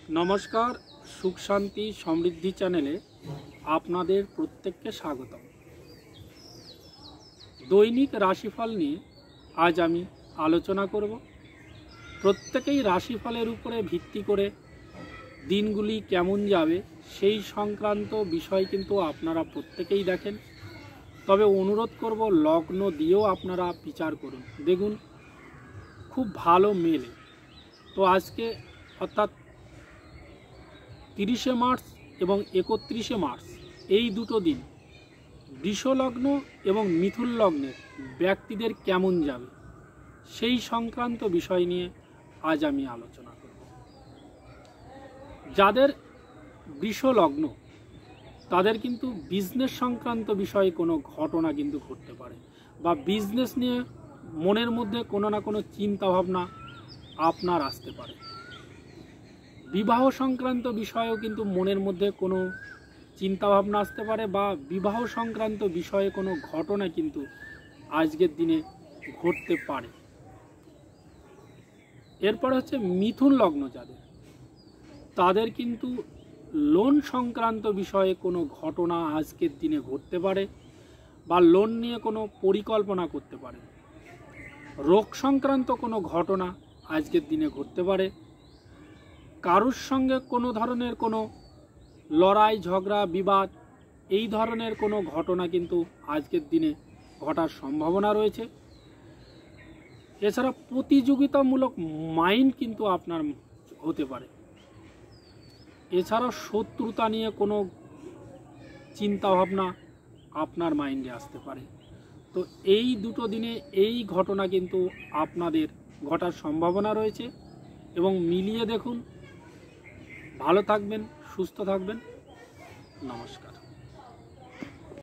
নমস্কার, সুখ শান্তি সমৃদ্ধি চ্যানেলে আপনাদের প্রত্যেককে স্বাগতম। দৈনিক রাশিফল নিয়ে আজ আমি আলোচনা করব। প্রত্যেকেই রাশিফলের উপরে ভিত্তি করে দিনগুলি কেমন যাবে সেই সংক্রান্ত বিষয় কিন্তু আপনারা প্রত্যেকেই দেখেন। তবে অনুরোধ করব লগ্ন দিয়েও আপনারা বিচার করুন, দেখুন খুব ভালো মেলে। তো আজকে অর্থাৎ 30শে মার্চ এবং 31শে মার্চ এই দুটো দিন বৃষ লগ্ন এবং মিথুন লগ্নের ব্যক্তিদের কেমন যাবে সেই সংক্রান্ত বিষয় নিয়ে আজ আমি আলোচনা করব। যাদের বৃষ লগ্ন তাদের কিন্তু বিজনেস সংক্রান্ত বিষয়ে কোনো ঘটনা কিন্তু ঘটতে পারে, বা বিজনেস নিয়ে মনের মধ্যে কোনো না কোনো চিন্তাভাবনা আপনার আসতে পারে। বিবাহ সংক্রান্ত বিষয়েও কিন্তু মনের মধ্যে কোনো চিন্তাভাবনা আসতে পারে, বা বিবাহ সংক্রান্ত বিষয়ে কোনো ঘটনা কিন্তু আজকের দিনে ঘটতে পারে। এরপর হচ্ছে মিথুন লগ্ন যাদের, তাদের কিন্তু লোন সংক্রান্ত বিষয়ে কোনো ঘটনা আজকের দিনে ঘটতে পারে, বা লোন নিয়ে কোনো পরিকল্পনা করতে পারে। রোগ সংক্রান্ত কোনো ঘটনা আজকের দিনে ঘটতে পারে। কারুর সঙ্গে কোনো ধরনের কোনো লড়াই ঝগড়া বিবাদ এই ধরনের কোনো ঘটনা কিন্তু আজকের দিনে ঘটার সম্ভাবনা রয়েছে। এছাড়া প্রতিযোগিতামূলক মাইন্ড কিন্তু আপনার হতে পারে। এছাড়াও শত্রুতা নিয়ে কোনো চিন্তাভাবনা আপনার মাইন্ডে আসতে পারে। তো এই দুটো দিনে এই ঘটনা কিন্তু আপনাদের ঘটার সম্ভাবনা রয়েছে, এবং মিলিয়ে দেখুন। ভালো থাকবেন, সুস্থ থাকবেন। নমস্কার।